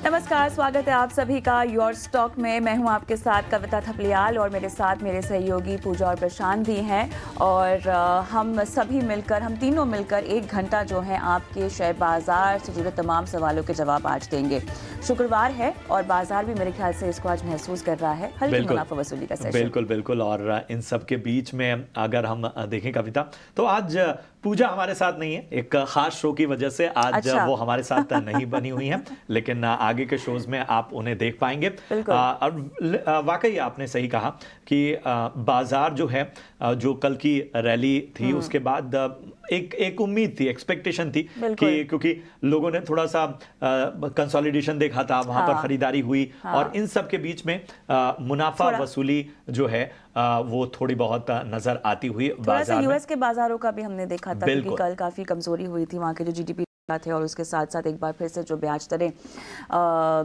नमस्कार, स्वागत है आप सभी का योर स्टॉक में। मैं हूं आपके साथ कविता थपलियाल और मेरे साथ मेरे सहयोगी पूजा और प्रशांत भी हैं। और हम सभी मिलकर, हम तीनों मिलकर 1 घंटा जो है आपके शेयर बाजार से जुड़े तमाम सवालों के जवाब आज देंगे। शुक्रवार है और बाजार भी मेरे ख्याल से इसको आज महसूस कर रहा है, हल्की मुनाफा वसूली का सेशन। बिल्कुल बिल्कुल। और इन सब के बीच में अगर हम देखें कविता, तो आज पूजा हमारे साथ नहीं है, एक खास शो की वजह से आज अच्छा। वो हमारे साथ नहीं बनी हुई हैं, लेकिन आगे के शोज में आप उन्हें देख पाएंगे। और वाकई आपने सही कहा कि बाजार जो है, जो कल की रैली थी उसके बाद एक उम्मीद थी, एक्सपेक्टेशन थी कि क्योंकि लोगों ने थोड़ा सा कंसोलिडेशन देखा था, वहां पर खरीदारी हुई और इन सब के बीच में मुनाफा वसूली जो है वो थोड़ी बहुत नजर आती हुई बाजार में। यूएस के बाजारों का भी हमने देखा था क्योंकि कल काफी कमजोरी हुई थी वहाँ के जो जीडीपी थे, और उसके साथ साथ एक बार फिर से जो ब्याज दरें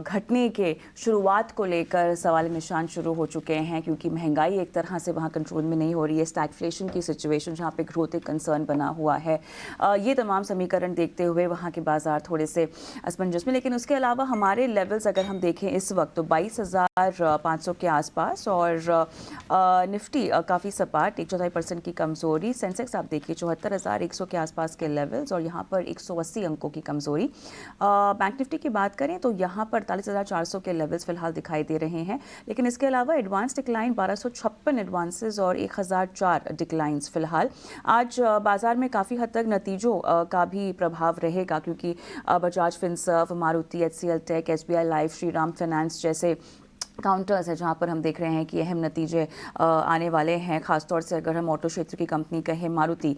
घटने के शुरुआत को लेकर सवाल निशान शुरू हो चुके हैं, क्योंकि महंगाई एक तरह से वहाँ कंट्रोल में नहीं हो रही है। स्टैगफ्लेशन की सिचुएशन जहाँ पे ग्रोथ एक कंसर्न बना हुआ है। ये तमाम समीकरण देखते हुए वहाँ के बाजार थोड़े से असमंजस में। लेकिन उसके अलावा हमारे लेवल्स अगर हम देखें इस वक्त तो 22,500 के आसपास, और निफ्टी काफ़ी सपाट 1.4% की कमजोरी। सेंसेक्स आप देखिए 74,100 के आसपास के लेवल्स और यहाँ पर 180 अंकों की कमजोरी। बैंक निफ्टी की बात करें तो यहाँ पर 48,400 के लेवल्स फिलहाल दिखाई दे रहे हैं। लेकिन इसके अलावा एडवांस डिक्लाइन 1256 एडवांसेस और 1004 डिक्लाइंस फिलहाल। आज बाजार में काफ़ी हद तक नतीजों का भी प्रभाव रहेगा, क्योंकि Bajaj Finserv, Maruti, HCL tech, SBI life, Shriram finance जैसे काउंटर्स है जहां पर हम देख रहे हैं कि अहम नतीजे आने वाले हैं। खासतौर से अगर हम ऑटो क्षेत्र की कंपनी कहें मारुति,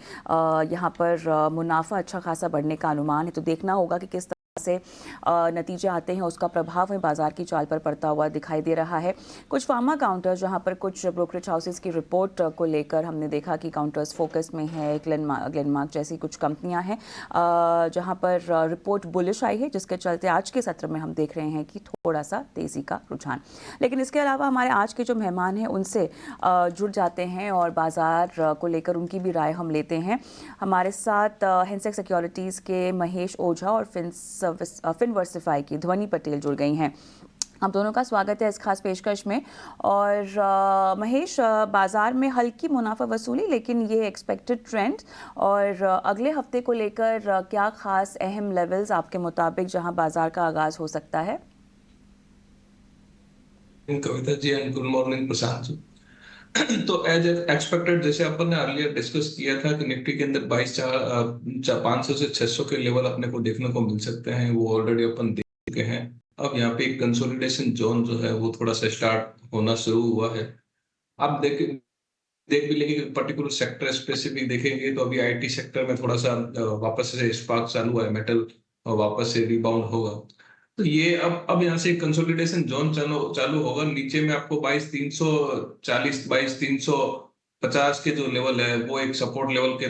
यहां पर मुनाफा अच्छा खासा बढ़ने का अनुमान है। तो देखना होगा कि किस से नतीजे आते हैं, उसका प्रभाव हमें बाजार की चाल पर पड़ता हुआ दिखाई दे रहा है। कुछ फार्मा काउंटर्स जहां पर कुछ ब्रोकरेज हाउसेस की रिपोर्ट को लेकर हमने देखा कि काउंटर्स फोकस में है। ग्लेनमार्क जैसी कुछ कंपनियां हैं जहां पर रिपोर्ट बुलिश आई है, जिसके चलते आज के सत्र में हम देख रहे हैं कि थोड़ा सा तेजी का रुझान। लेकिन इसके अलावा हमारे आज के जो मेहमान हैं उनसे जुड़ जाते हैं और बाजार को लेकर उनकी भी राय हम लेते हैं। हमारे साथ हेंसेक्स सिक्योरिटीज़ के महेश ओझा और फिनवर्सिफाई की ध्वनि पटेल जुड़ गई हैं। आप दोनों का स्वागत है इस खास पेशकश में। और महेश, बाजार में हल्की मुनाफा वसूली, लेकिन ये एक्सपेक्टेड ट्रेंड और अगले हफ्ते को लेकर क्या खास अहम लेवल्स आपके मुताबिक जहां बाजार का आगाज हो सकता है? Kavita ji and good morning Prashant ji. तो एज एक्सपेक्टेड, जैसे अपन ने अर्लियर डिस्कस किया था कि निफ्टी के अंदर 500 से 600 के लेवल अपने को देखने को मिल सकते हैं, वो ऑलरेडी अपन देख चुके हैं। अब यहाँ पे एक कंसोलिडेशन जोन जो है वो थोड़ा सा स्टार्ट होना शुरू हुआ है। आप देख भी लेंगे, पर्टिकुलर सेक्टर स्पेसिफिक देखेंगे तो अभी आईटी सेक्टर में थोड़ा सा वापस से स्पार्क चालू हुआ है, मेटल वापस से रिबाउंड होगा। तो ये अब यहाँ से कंसोलिडेशन जोन चालू होगा। नीचे में आपको 22,340 22,350 के जो लेवल है वो एक सपोर्ट लेवल के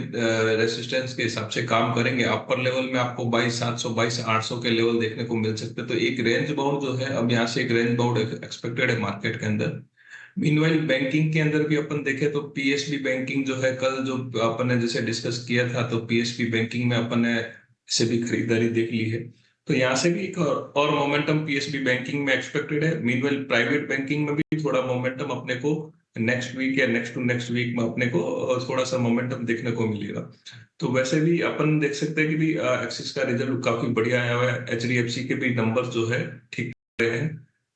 रेसिस्टेंस के हिसाब से काम करेंगे। अपर लेवल में आपको 22,700 22,800 के लेवल देखने को मिल सकते हैं। तो एक रेंज बाउंड जो है, अब यहाँ से एक रेंज बाउंड एक्सपेक्टेड है मार्केट के अंदर। मीनवाइल बैंकिंग के अंदर भी अपन देखें तो पीएसबी बैंकिंग जो है, कल जो अपन ने जैसे डिस्कस किया था, तो पीएसबी बैंकिंग में अपन ने से भी खरीदारी देख ली है। तो यहाँ से भी एक और मोमेंटम पीएसबी बैंकिंग में एक्सपेक्टेड है। मीनवाइल प्राइवेट बैंकिंग में भी थोड़ा मोमेंटम अपने को नेक्स्ट वीक या नेक्स्ट टू नेक्स्ट वीक में अपने को थोड़ा सा मोमेंटम देखने को मिलेगा। तो वैसे भी अपन देख सकते हैं कि भी एक्सिस का रिजल्ट काफी बढ़िया आया हुआ है। एचडीएफसी के भी नंबर जो है ठीक रहे हैं।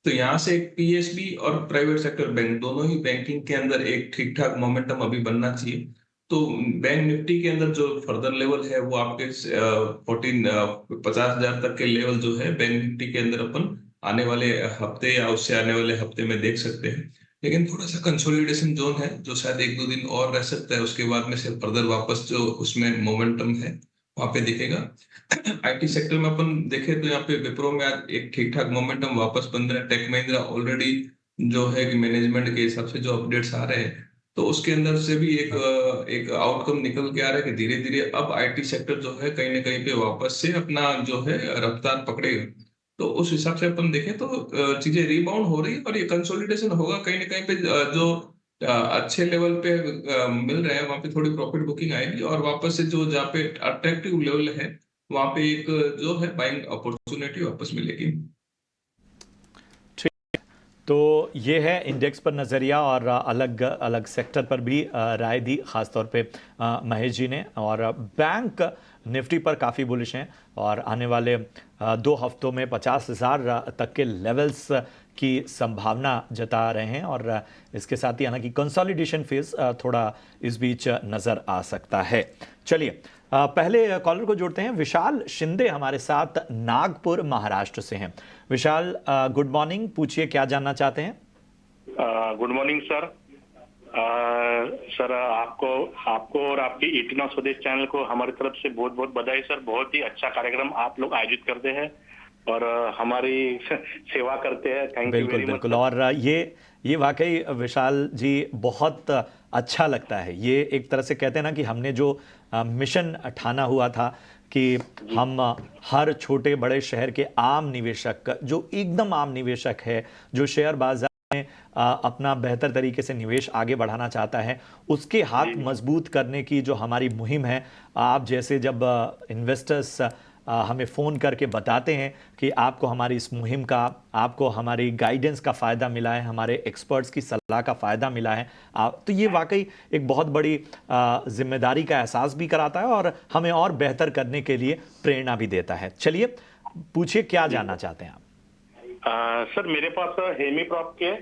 तो यहाँ से एक पीएसबी और प्राइवेट सेक्टर बैंक दोनों ही बैंकिंग के अंदर एक ठीक ठाक मोमेंटम अभी बनना चाहिए। तो बैंक निफ्टी के अंदर जो फर्दर लेवल है वो आपके 50,000 तक के लेवल जो है बैंक निफ्टी के अंदर अपन आने वाले हफ्ते या उससे आने वाले हफ्ते में देख सकते हैं। लेकिन थोड़ा सा कंसोलिडेशन जोन है जो शायद 1-2 दिन और रह सकता है, उसके बाद में से फर्दर वापस जो उसमें मोमेंटम है वहां पे दिखेगा। आईटी सेक्टर में अपन देखे तो यहाँ पे विप्रो में आज एक ठीक ठाक मोमेंटम वापस बन रहा है। टेक महिंद्रा ऑलरेडी जो है कि मैनेजमेंट के हिसाब से जो अपडेट्स आ रहे हैं, तो उसके अंदर से भी एक आउटकम निकल के आ रहा है कि धीरे धीरे अब आईटी सेक्टर जो है कहीं ना कहीं पे वापस से अपना जो है रफ्तार पकड़ेगा। तो उस हिसाब से अपन देखें तो चीजें रिबाउंड हो रही है और ये कंसोलिडेशन होगा कहीं ना कहीं पे। जो अच्छे लेवल पे मिल रहे हैं वहां पे थोड़ी प्रॉफिट बुकिंग आएगी और वापस से जो जहाँ पे अट्रैक्टिव लेवल है वहां पे एक जो है बाइंग अपॉर्चुनिटी वापस मिलेगी। तो ये है इंडेक्स पर नज़रिया और अलग अलग सेक्टर पर भी राय दी, खासतौर पे महेश जी ने। और बैंक निफ्टी पर काफ़ी बुलिश हैं और आने वाले 2 हफ्तों में 50,000 तक के लेवल्स की संभावना जता रहे हैं। और इसके साथ ही हालांकि कंसोलिडेशन फेज थोड़ा इस बीच नज़र आ सकता है। चलिए पहले कॉलर को जोड़ते हैं। विशाल शिंदे हमारे साथ नागपुर महाराष्ट्र से हैं। विशाल गुड मॉर्निंग, पूछिए क्या जानना चाहते हैं। Good morning sir. सर आपको और आपकी 18 स्वदेश चैनल को हमारी तरफ से बहुत बहुत बधाई सर। बहुत ही अच्छा कार्यक्रम आप लोग आयोजित करते हैं और हमारी सेवा करते हैं। Thank you very much. बिल्कुल। और ये वाकई विशाल जी बहुत अच्छा लगता है। ये एक तरह से कहते हैं ना कि हमने जो मिशन ठाना हुआ था कि हम हर छोटे बड़े शहर के आम निवेशक, जो एकदम आम निवेशक है, जो शेयर बाजार में अपना बेहतर तरीके से निवेश आगे बढ़ाना चाहता है, उसके हाथ मजबूत करने की जो हमारी मुहिम है, आप जैसे जब इन्वेस्टर्स हमें फ़ोन करके बताते हैं कि आपको हमारी इस मुहिम का, आपको हमारी गाइडेंस का फ़ायदा मिला है, हमारे एक्सपर्ट्स की सलाह का फ़ायदा मिला है, तो ये वाकई एक बहुत बड़ी जिम्मेदारी का एहसास भी कराता है और हमें और बेहतर करने के लिए प्रेरणा भी देता है। चलिए पूछिए क्या जानना चाहते हैं आप। सर मेरे पास हेमी प्रॉप के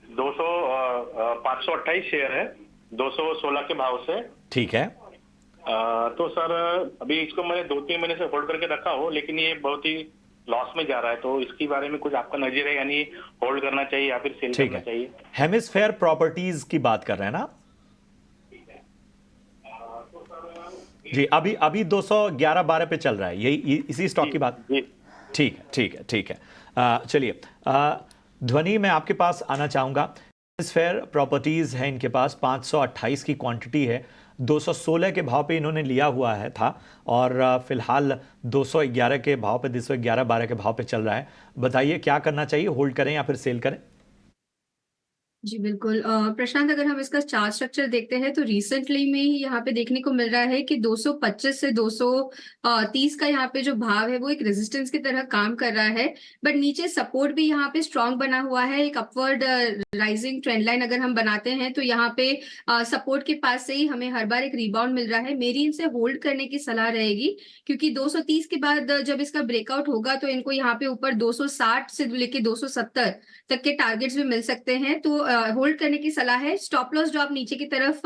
528 शेयर है 216 के भाव से। ठीक है। तो सर अभी इसको मैंने 2-3 महीने से होल्ड करके रखा हो, लेकिन ये बहुत ही लॉस में जा रहा है। तो इसके बारे में कुछ आपका नजरिया है, यानी होल्ड करना चाहिए या फिर सेल करना चाहिए? हेमिस्फेयर प्रॉपर्टीज की बात कर रहे हैं ना जी? अभी 211-12 पे चल रहा है, यही इसी स्टॉक की बात। ठीक है। चलिए ध्वनि मैं आपके पास आना चाहूंगा। हेमिस्फेयर प्रॉपर्टीज है, इनके पास 528 की क्वांटिटी है, 216 के भाव पे इन्होंने लिया हुआ है था और फिलहाल 211 के भाव पे, 211-12 के भाव पे चल रहा है। बताइए क्या करना चाहिए, होल्ड करें या फिर सेल करें? जी बिल्कुल। प्रशांत, अगर हम इसका चार्ट स्ट्रक्चर देखते हैं तो रिसेंटली में ही यहाँ पे देखने को मिल रहा है कि 225 से 230 का यहाँ पे जो भाव है वो एक रेजिस्टेंस की तरह काम कर रहा है। बट नीचे सपोर्ट भी यहाँ पे स्ट्रांग बना हुआ है। एक अपवर्ड राइजिंग ट्रेंड लाइन अगर हम बनाते हैं तो यहाँ पे सपोर्ट के पास से ही हमें हर बार एक रिबाउंड मिल रहा है। मेरी इनसे होल्ड करने की सलाह रहेगी, क्योंकि 230 के बाद जब इसका ब्रेकआउट होगा तो इनको यहाँ पे ऊपर 260 से लेके 270 तक के टारगेट्स भी मिल सकते हैं। तो होल्ड करने की सलाह है। स्टॉप लॉस जो आप नीचे की तरफ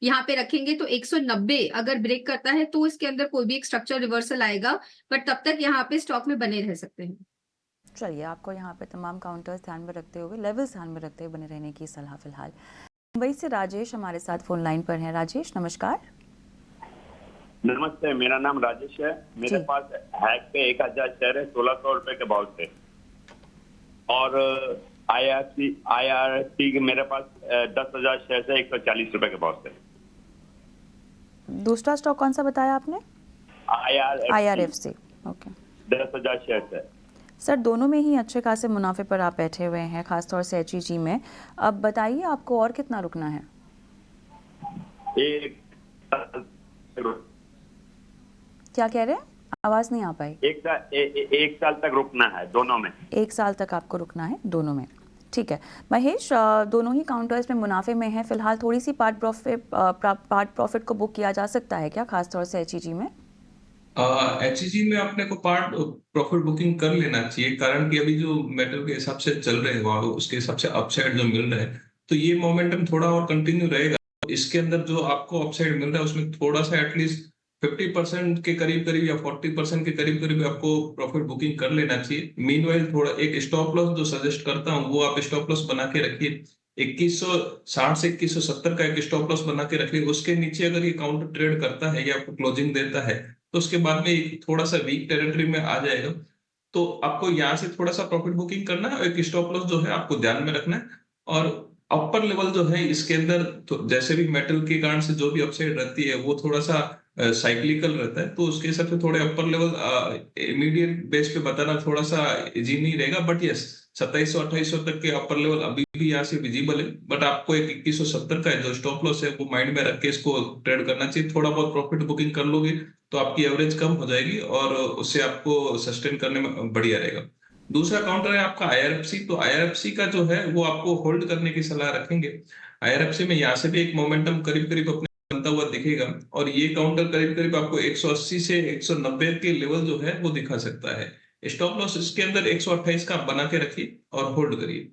यहाँ पे रखेंगे तो 190 अगर ब्रेक करता है तो इसके अंदर कोई भी एक स्ट्रक्चर रिवर्सल आएगा, बट तब तक यहाँ पे स्टॉक में बने रह सकते हैं। चलिए आपको यहाँ पे तमाम काउंटर्स ध्यान में रखते हुए, लेवल्स ध्यान में रखते हुए बने रहने की सलाह फिलहाल। मुंबई से राजेश हमारे साथ फोन लाइन पर हैं। राजेश नमस्कार। नमस्ते, मेरा नाम राजेश है। मेरे पास हैक पे 1000 शेयर है 1600 रुपए के भाव से, और IRC के मेरे पास 10,000 शेयर है 140 रुपए के भाव से। दूसरा स्टॉक कौन सा बताया आपने? IRFC। ओके, 10,000 शेयर है। सर दोनों में ही अच्छे खासे मुनाफे पर आप बैठे हुए हैं, खासतौर से HEG में। अब बताइए आपको और कितना रुकना है? क्या कह रहे हैं? आवाज नहीं आ पाई। एक साल तक रुकना है दोनों में। 1 साल तक आपको रुकना है दोनों में। ठीक है महेश, दोनों ही काउंटर्स में मुनाफे में है फिलहाल। थोड़ी सी पार्ट प्रॉफिट को बुक किया जा सकता है क्या, खासतौर से HEG में? HEG में अपने को पार्ट प्रॉफिट बुकिंग कर लेना चाहिए, कारण कि अभी जो मेटल के हिसाब से चल रहे हैं वहाँ उसके हिसाब से अपसाइड जो मिल रहा है, तो ये मोमेंटम थोड़ा और कंटिन्यू रहेगा। इसके अंदर जो आपको अपसाइड मिल रहा है उसमें थोड़ा सा एटलीस्ट 50% के करीब या 40% के करीब आपको प्रॉफिट बुकिंग कर लेना चाहिए। मीनवाइल थोड़ा एक स्टॉप लॉस जो सजेस्ट करता हूँ वो आप स्टॉप लॉस बना के रखिए। 2160 से 2170 का एक स्टॉप लॉस बना के रखिए। उसके नीचे अगर ये काउंटर ट्रेड करता है या आपको क्लोजिंग देता है तो उसके बाद में थोड़ा सा वीक टेरिटरी में आ जाएगा, तो आपको यहाँ से थोड़ा सा प्रॉफिट बुकिंग करना है। एक स्टॉप लॉस जो है आपको ध्यान में रखना है। और अपर लेवल जो है इसके अंदर तो जैसे भी मेटल के कारण से जो भी अपसाइड रहती है वो थोड़ा सा साइक्लिकल रहता है, तो उसके हिसाब से थोड़े अपर लेवल इमीडिएट बेस पे बताना थोड़ा सा इजी नहीं रहेगा। बट यस 2700-2800 तक के अपर लेवल अभी भी यहाँ से विजिबल है। बट आपको एक 2170 का जो स्टॉप लॉस है वो माइंड में रख के इसको ट्रेड करना चाहिए। थोड़ा बहुत प्रॉफिट बुकिंग कर लोगे तो आपकी एवरेज कम हो जाएगी और उससे आपको सस्टेन करने में बढ़िया रहेगा। दूसरा काउंटर है आपका आईआरएफसी। तो आईआरएफसी का जो है वो आपको होल्ड करने की सलाह रखेंगे। आईआरएफसी में यहाँ से भी एक मोमेंटम करीब करीब अपने बनता हुआ दिखेगा, और ये काउंटर करीब करीब आपको 180 से 190 के लेवल जो है वो दिखा सकता है। स्टॉप लॉस इसके अंदर 128 का आप बना के रखिए और होल्ड करिए।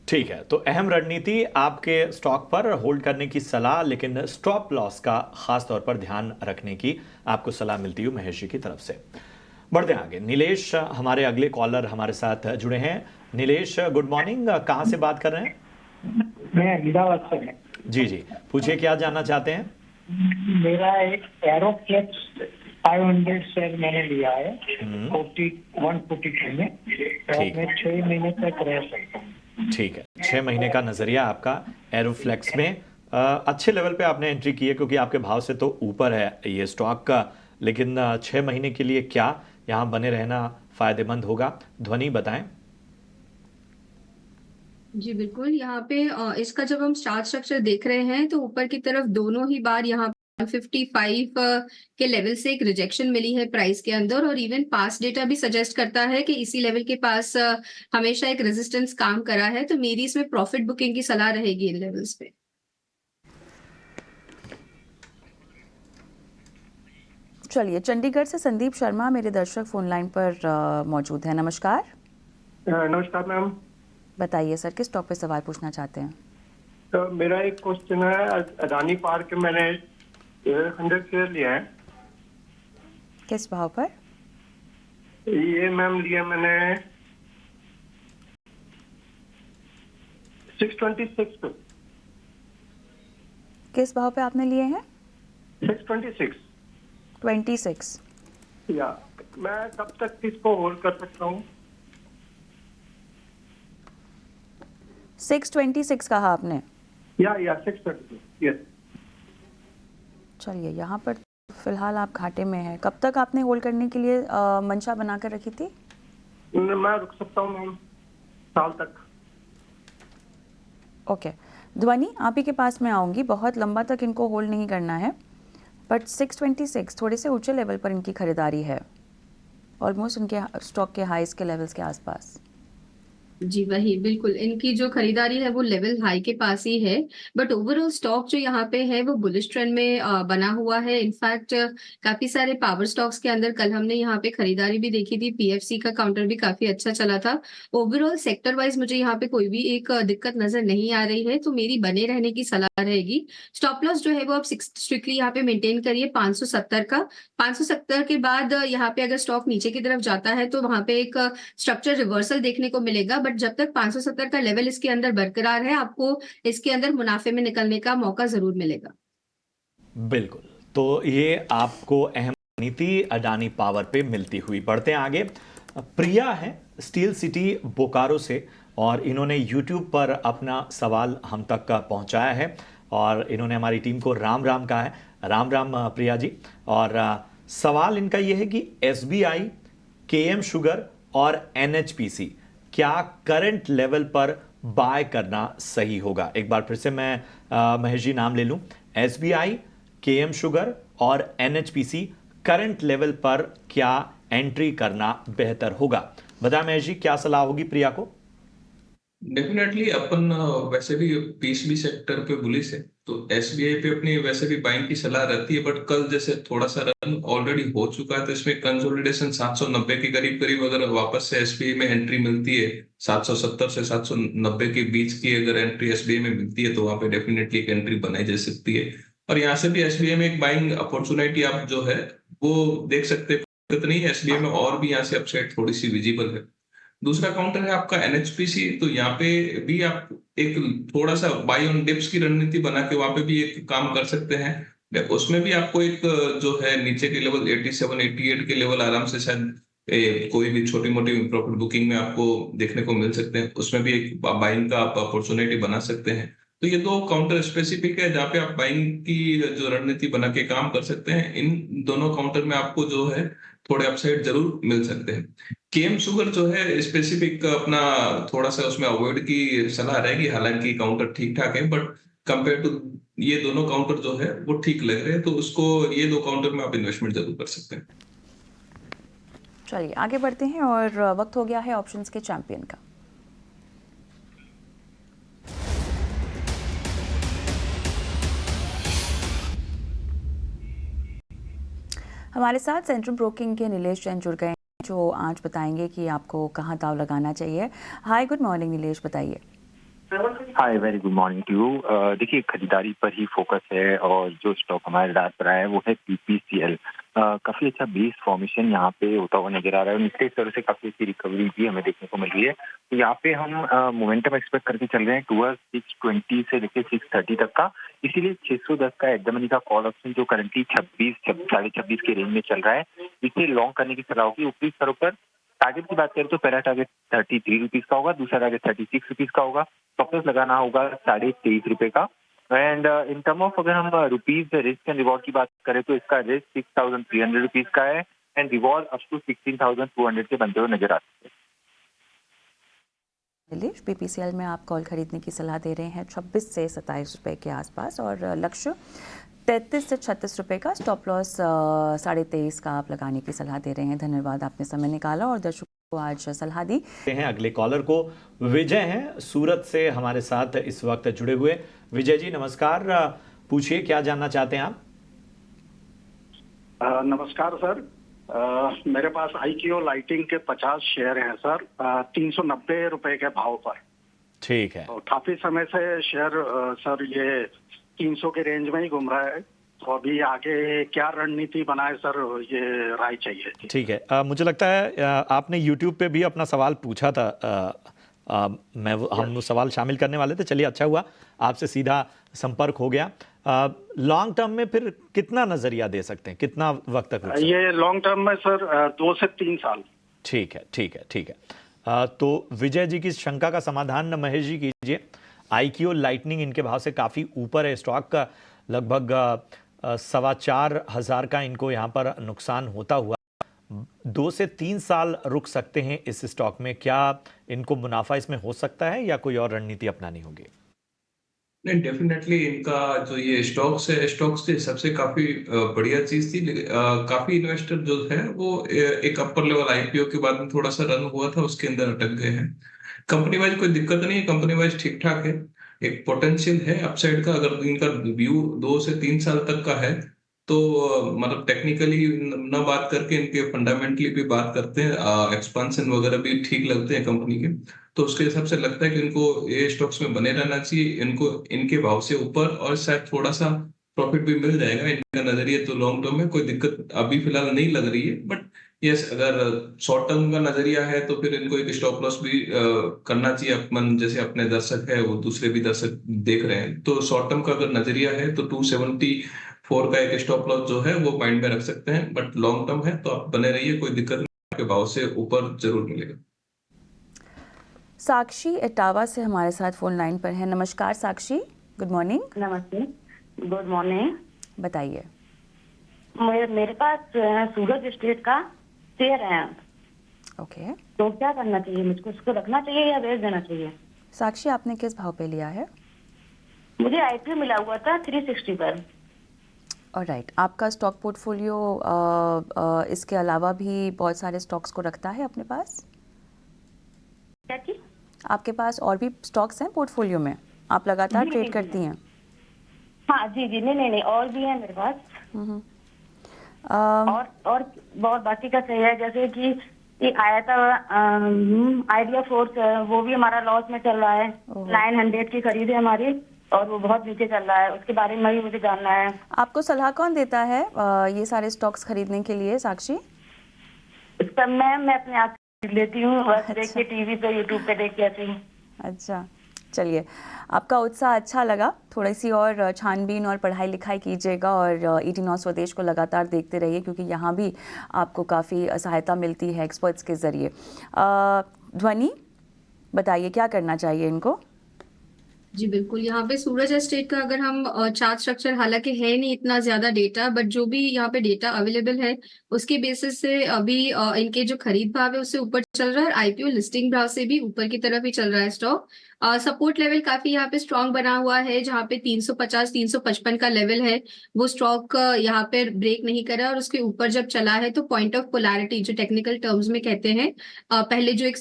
ठीक है, तो अहम रणनीति आपके स्टॉक पर होल्ड करने की सलाह, लेकिन स्टॉप लॉस का खास तौर पर ध्यान रखने की आपको सलाह मिलती है महेश जी की तरफ से। बढ़ते हैं आगे। नीलेश हमारे अगले कॉलर हमारे साथ जुड़े हैं। Nilesh, good morning. कहाँ से बात कर रहे हैं? मैं अहमदाबाद से हूँ। जी जी, पूछिए क्या जानना चाहते हैं? मेरा एक एरोफ्लेक्स 500 शेयर मैंने लिया है 142 में, और ठीक। मैं 6 महीने तक रह सकता हूँ। ठीक है, 6 महीने का नजरिया आपका एरोफ्लेक्स में। अच्छे लेवल पे आपने एंट्री की है क्योंकि आपके भाव से तो ऊपर है ये स्टॉक का, लेकिन 6 महीने के लिए क्या यहाँ बने रहना फायदेमंद होगा? ध्वनि बताएं। जी बिल्कुल, यहाँ पे इसका जब हम चार्ट स्ट्रक्चर देख रहे हैं तो ऊपर की तरफ दोनों ही बार यहाँ 155 के लेवल से एक रिजेक्शन मिली है प्राइस के अंदर, और इवन पास डेटा भी सजेस्ट करता है कि इसी लेवल के पास हमेशा एक रेजिस्टेंस काम करा है। तो मेरी इसमें प्रॉफिट बुकिंग की सलाह रहेगी इन लेवल्स पे। चलिए, चंडीगढ़ से संदीप शर्मा मेरे दर्शक फोन लाइन पर मौजूद है। नमस्कार। नमस्कार मैम। बताइए सर, किस टॉप पे सवाल पूछना चाहते हैं? तो मेरा एक क्वेश्चन है, अदानी पार्क के मैंने 100 शेयर लिया है। किस भाव पर? ये मैम लिया मैंने 626 पे। किस भाव पे आपने लिए हैं? 626 26। या मैं कब तक इसको होल्ड कर सकता हूँ? 626 कहा आपने? या 626, यस। चलिए, यहाँ पर फिलहाल आप घाटे में हैं। कब तक आपने होल्ड करने के लिए मंशा बना कर रखी थी? मैं रुक सकता हूँ मैम, साल तक। ओके, ध्वनि आप ही के पास मैं आऊँगी। बहुत लंबा तक इनको होल्ड नहीं करना है, बट 626 थोड़े से ऊंचे लेवल पर इनकी खरीदारी है, ऑलमोस्ट इनके स्टॉक के हाइस के लेवल्स के आसपास। जी वही बिल्कुल, इनकी जो खरीदारी है वो लेवल हाई के पास ही है, बट ओवरऑल स्टॉक जो यहाँ पे है वो बुलिश ट्रेंड में बना हुआ है। इनफैक्ट काफी सारे पावर स्टॉक्स के अंदर कल हमने यहाँ पे खरीदारी भी देखी थी। पीएफसी का काउंटर भी काफी अच्छा चला था। ओवरऑल सेक्टर वाइज मुझे यहाँ पे कोई भी एक दिक्कत नजर नहीं आ रही है, तो मेरी बने रहने की सलाह रहेगी। स्टॉप लॉस जो है वो आप स्ट्रिक्टली यहाँ पे मेंटेन करिए 570 का। 570 के बाद यहाँ पे अगर स्टॉक नीचे की तरफ जाता है तो वहां पे एक स्ट्रक्चर रिवर्सल देखने को मिलेगा, बट जब तक 570 का लेवल इसके अंदर बरकरार है आपको इसके अंदर मुनाफे में निकलने का मौका जरूर मिलेगा। बिल्कुल, तो ये आपको अहम नीति अडानी पावर पे मिलती हुई। बढ़ते हैं आगे। प्रिया है स्टील सिटी बोकारो से, और इन्होंने यूट्यूब पर अपना सवाल हम तक का पहुंचाया है, और इन्होंने हमारी टीम को राम राम कहा है। राम राम प्रिया जी। और सवाल इनका यह है कि एसबीआई, केएम शुगर और एनएचपीसी क्या करंट लेवल पर बाय करना सही होगा? एक बार फिर से मैं महेश जी नाम ले लूं। एसबीआई, केएम शुगर और एनएचपीसी करंट लेवल पर क्या एंट्री करना बेहतर होगा? बताएं महेश जी, क्या सलाह होगी प्रिया को? डेफिनेटली अपन वैसे भी पीएसबी सेक्टर पे बुलिश है, तो एसबीआई पे अपनी वैसे भी बाइंग की सलाह रहती है, बट कल जैसे थोड़ा सा रन ऑलरेडी हो चुका है, तो इसमें कंसोलिडेशन 790 के करीब करीब अगर वापस से एसबीआई में एंट्री मिलती है, 770 से 790 के बीच की अगर एंट्री एसबीआई में मिलती है, तो वहां पे डेफिनेटली एक एंट्री बनाई जा सकती है। और यहाँ से भी एसबीआई में एक बाइंग अपॉर्चुनिटी आप जो है वो देख सकते हैं। नहीं, एसबीआई में और भी यहाँ से अपसाइड थोड़ी सी विजिबल है। दूसरा काउंटर है आपका एनएचपीसी। तो यहाँ पे भी आप एक थोड़ा सा बाई ऑन डिप्स की रणनीति बना के वहां पे भी एक काम कर सकते हैं। उसमें भी आपको एक जो है नीचे के लेवल 87 88 के लेवल आराम से शायद कोई भी छोटी मोटी प्रॉफिट बुकिंग में आपको देखने को मिल सकते हैं। उसमें भी एक बाइंग का आप अपॉर्चुनिटी बना सकते हैं। तो ये दो काउंटर स्पेसिफिक है जहाँ पे आप बाइंग की जो रणनीति बना के काम कर सकते हैं। इन दोनों काउंटर में आपको जो है थोड़े अपसाइड जरूर मिल सकते हैं। केएम शुगर जो है स्पेसिफिक अपना थोड़ा सा उसमें अवॉइड की सलाह रहेगी, हालांकि काउंटर ठीक ठाक है, बट कंपेयर टू ये दोनों काउंटर जो है वो ठीक लग रहे हैं, तो उसको ये दो काउंटर में आप इन्वेस्टमेंट जरूर कर सकते हैं। चलिए आगे बढ़ते हैं और वक्त हो गया है ऑप्शंस के चैंपियन का। हमारे साथ सेंट्रम ब्रोकिंग के नीलेश जैन जुड़ गए हैं, जो आज बताएंगे कि आपको कहाँ दाव लगाना चाहिए। हाय, गुड मॉर्निंग नीलेश, बताइए। Hi, very good morning to you. देखिए, खरीदारी पर ही फोकस है और जो स्टॉक हमारे रडार पर आया है वो है पीपीसीएल। काफी अच्छा बेस फॉर्मेशन यहाँ पे होता हुआ नजर आ रहा है और निचले स्तर से काफी अच्छी रिकवरी भी हमें देखने को मिल रही है। तो यहाँ पे हम मोमेंटम एक्सपेक्ट करके चल रहे हैं टूवर्ड 620 से लेकर 630 तक का। इसीलिए 610 का एट द मनी का कॉल ऑप्शन जो करंटली 26 के रेंज में चल रहा है, इसे लॉन्ग करने की सलाह होगी। ऊपरी स्तरों पर टारगेट की बात करें तो पहला टारगेट 33 रुपीज का होगा, दूसरा टारगेट 36 रुपीज का होगा। स्टॉप लॉस लगाना होगा 23.5 रुपए का। एंड इन टर्म ऑफ अगर हम रुपीज रिस्क एंड रिवॉर्ड की बात करें तो इसका रिस्क 6,300 रुपीज का है एंड रिवॉर्ड अप टू 16,200 के बनते हुए नजर आते हैं। नीलेश, पीपीसीएल में आप कॉल खरीदने की सलाह दे रहे हैं 26 से 27 रुपए के आसपास और लक्ष्य 33 से 36 रुपए का। स्टॉप लॉस 23.5 का आप लगाने की सलाह दे रहे हैं। धन्यवाद, आपने समय निकाला और दर्शकों को आज सलाह दी। हैं अगले कॉलर को, विजय हैं सूरत से हमारे साथ इस वक्त जुड़े हुए। विजय जी नमस्कार, पूछिए क्या जानना चाहते हैं आप? नमस्कार सर। मेरे पास आईक्यू लाइटिंग के 50 शेयर हैं सर, 390 रुपए के भाव पर। ठीक है। तो काफी समय से शेयर सर ये 300 के रेंज में ही घूम रहा है, तो अभी आगे क्या रणनीति बनाए सर, ये राय चाहिए थी। ठीक है, मुझे लगता है आपने YouTube पे भी अपना सवाल पूछा था। हम वो सवाल शामिल करने वाले थे, चलिए अच्छा हुआ आपसे सीधा संपर्क हो गया। लॉन्ग टर्म में फिर कितना नजरिया दे सकते हैं, कितना वक्त तक रुक सकते हैं? ये लॉन्ग टर्म में सर 2 से 3 साल। ठीक है, ठीक है, ठीक है। तो विजय जी की शंका का समाधान महेश जी कीजिए। आईक्यू लाइटनिंग इनके भाव से काफ़ी ऊपर है, स्टॉक का लगभग 4,500 का इनको यहाँ पर नुकसान होता हुआ 2 से 3 साल रुक सकते हैं इस स्टॉक में। क्या इनको मुनाफा इसमें हो सकता है या कोई और रणनीति अपनानी होगी? नहीं, डेफिनेटली इनका जो ये स्टॉक्स है, स्टॉक्स के सबसे काफी बढ़िया चीज थी। काफी इन्वेस्टर जो है वो एक अपर लेवल आईपीओ के बाद में थोड़ा सा रन हुआ था, उसके अंदर अटक गए हैं। कंपनी वाइज कोई दिक्कत नहीं है, कंपनी वाइज ठीक ठाक है। एक पोटेंशियल है अपसाइड का, अगर इनका व्यू 2 से 3 साल तक का है तो मतलब टेक्निकली न बात करके इनके फंडामेंटली भी बात करते हैं, एक्सपांशन वगैरह भी ठीक लगते हैं कंपनी के, तो उसके हिसाब से लगता है कि इनको ये स्टॉक्स में बने रहना चाहिए। इनको इनके भाव से ऊपर और शायद थोड़ा सा प्रॉफिट भी मिल जाएगा इनका नजरिए। तो लॉन्ग टर्म में कोई दिक्कत अभी फिलहाल नहीं लग रही है, बट यस अगर शॉर्ट टर्म का नजरिया है तो फिर इनको एक स्टॉप लॉस भी करना चाहिए। अपन जैसे अपने दर्शक है वो दूसरे भी दर्शक देख रहे हैं, तो शॉर्ट टर्म का अगर नजरिया है तो 274 का एक स्टॉप लॉस जो है वो माइंड में रख सकते हैं। बट लॉन्ग टर्म है तो आप बने रहिए, कोई दिक्कत नहीं, आपके भाव से ऊपर जरूर मिलेगा। साक्षी इटावा से हमारे साथ फोन लाइन पर है। नमस्कार साक्षी, गुड मॉर्निंग। नमस्ते, गुड मॉर्निंग। बताइए। मेरे पास सूरज स्टेट का शेयर है। ओके, तो क्या करना चाहिए मुझको, उसको रखना चाहिए या बेच देना चाहिए? साक्षी, आपने किस भाव पे लिया है? मुझे आईपीओ मिला हुआ था 360 पर। ऑलराइट, आपका स्टॉक पोर्टफोलियो इसके अलावा भी बहुत सारे स्टॉक्स को रखता है अपने पास? क्या चीज? आपके पास और भी स्टॉक्स हैं पोर्टफोलियो में, आप लगातार जी, ट्रेड जी, करती हैं? हाँ जी जी, नहीं और भी है मेरे पास। और बहुत बाकी का चाहिए है, जैसे कि एक आया था आइडिया फोर्स, वो भी हमारा लॉस में चल रहा है। 900 की खरीद है हमारी और वो बहुत नीचे चल रहा है, उसके बारे में भी मुझे जानना है। आपको सलाह कौन देता है ये सारे स्टॉक्स खरीदने के लिए साक्षी? इसका मैं अपने आप खरीद लेती हूँ, बस देख के टीवी पे यूट्यूब पे देख के ऐसे ही। अच्छा, चलिए, आपका उत्साह अच्छा लगा। थोड़ी सी और छानबीन और पढ़ाई लिखाई कीजिएगा और ईटी नौ स्वदेश को लगातार देखते रहिए, क्योंकि यहाँ भी आपको काफ़ी सहायता मिलती है एक्सपर्ट्स के ज़रिए। ध्वनि, बताइए क्या करना चाहिए इनको? जी बिल्कुल, यहाँ पे सूरज एस्टेट का अगर हम चार्ट स्ट्रक्चर, हालांकि है नहीं इतना ज्यादा डेटा, बट जो भी यहाँ पे डेटा अवेलेबल है उसके बेसिस से अभी इनके जो खरीद भाव है उससे ऊपर चल रहा है और आईपीओ लिस्टिंग भाव से भी ऊपर की तरफ ही चल रहा है स्टॉक। सपोर्ट लेवल काफी यहाँ पे स्ट्रांग बना हुआ है, जहाँ पे 350 355 का लेवल है वो स्टॉक यहाँ पे ब्रेक नहीं करा, और उसके ऊपर जब चला है तो पॉइंट ऑफ पोलैरिटी जो टेक्निकल टर्म्स में कहते हैं, पहले जो एक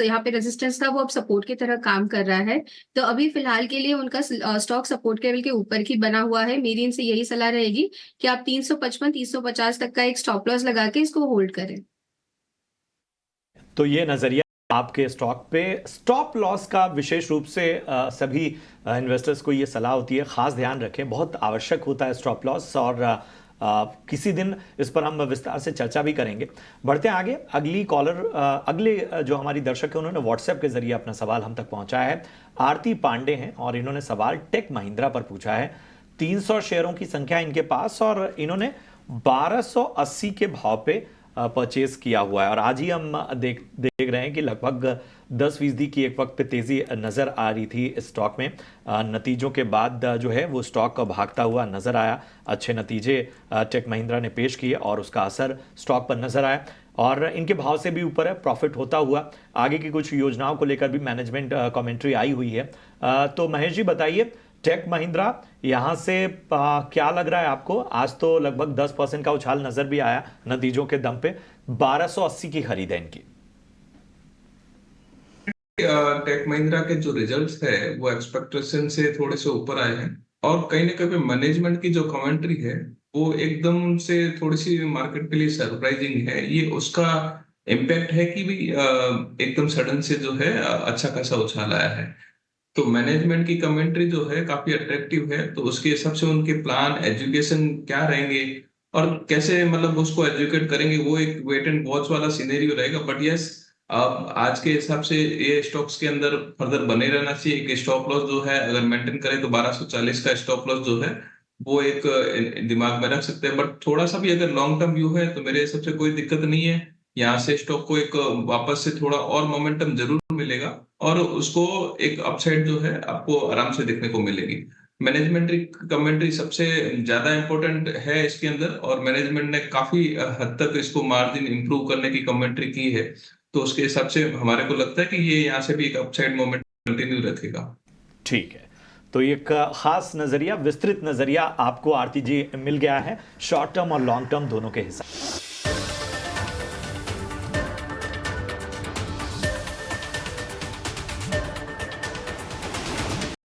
यहाँ पे रेजिस्टेंस था वो अब सपोर्ट की तरह काम कर रहा है। तो अभी फिलहाल के लिए उनका स्टॉक सपोर्ट लेवल के ऊपर ही बना हुआ है। मेरी इनसे यही सलाह रहेगी कि आप 355 350 तक का एक स्टॉप लॉस लगा के इसको होल्ड करें। तो ये नजरिया आपके स्टॉक पे स्टॉप लॉस का विशेष रूप से सभी इन्वेस्टर्स को ये सलाह होती है, खास ध्यान रखें, बहुत आवश्यक होता है स्टॉप लॉस, और किसी दिन इस पर हम विस्तार से चर्चा भी करेंगे। बढ़ते हैं आगे। अगली कॉलर, अगले जो हमारी दर्शक है उन्होंने व्हाट्सएप के जरिए अपना सवाल हम तक पहुंचाया है। आरती पांडे हैं और इन्होंने सवाल टेक महिंद्रा पर पूछा है। 300 शेयरों की संख्या इनके पास और इन्होंने 1280 के भाव पे परचेज किया हुआ है, और आज ही हम देख रहे हैं कि लगभग 10% की एक वक्त पे तेजी नजर आ रही थी इस स्टॉक में। नतीजों के बाद जो है वो स्टॉक भागता हुआ नजर आया। अच्छे नतीजे टेक महिंद्रा ने पेश किए और उसका असर स्टॉक पर नजर आया, और इनके भाव से भी ऊपर है, प्रॉफिट होता हुआ। आगे की कुछ योजनाओं को लेकर भी मैनेजमेंट कमेंट्री आई हुई है। तो महेश जी बताइए, टेक महिंद्रा यहां से क्या लग रहा है आपको? आज तो लगभग 10% का उछाल नजर भी आया नतीजों के दम पे। 1280 की खरीद है इनकी। टेक महिंद्रा के जो रिजल्ट्स है वो एक्सपेक्टेशन से थोड़े से ऊपर आए हैं, और कहीं ना कहीं मैनेजमेंट की जो कमेंट्री है वो एकदम से थोड़ी सी मार्केट के लिए सरप्राइजिंग है। ये उसका इम्पैक्ट है कि भी एकदम सडन से जो है अच्छा खासा उछाल आया है। तो मैनेजमेंट की कमेंट्री जो है काफी अट्रैक्टिव है, तो उसके हिसाब से उनके प्लान एजुकेशन क्या रहेंगे और कैसे मतलब उसको एजुकेट करेंगे, वो एक वेट एंड वॉच वाला सिनेरियो रहेगा। बट यस, आज के हिसाब से ये स्टॉक्स के अंदर फर्दर बने रहना चाहिए। एक स्टॉप लॉस जो है अगर मेंटेन करें तो 1240 का स्टॉप लॉस जो है वो एक दिमाग में रख सकते हैं। बट थोड़ा सा भी अगर लॉन्ग टर्म व्यू है तो मेरे हिसाब से कोई दिक्कत नहीं है। यहाँ से स्टॉक को एक वापस से थोड़ा और मोमेंटम जरूर मिलेगा, और उसको एक अपसाइड जो है आपको आराम से देखने को मिलेगी। मैनेजमेंट कमेंट्री सबसे ज्यादा इंपॉर्टेंट है इसके अंदर, और मैनेजमेंट ने काफी हद तक इसको मार्जिन इंप्रूव करने की कमेंट्री की है। तो उसके हिसाब से हमारे को लगता है कि ये यहाँ से भी एक अपसाइड मोमेंट कंटिन्यू रखेगा। ठीक है, तो एक खास नजरिया, विस्तृत नजरिया आपको आरती जी मिल गया है, शॉर्ट टर्म और लॉन्ग टर्म दोनों के हिसाब।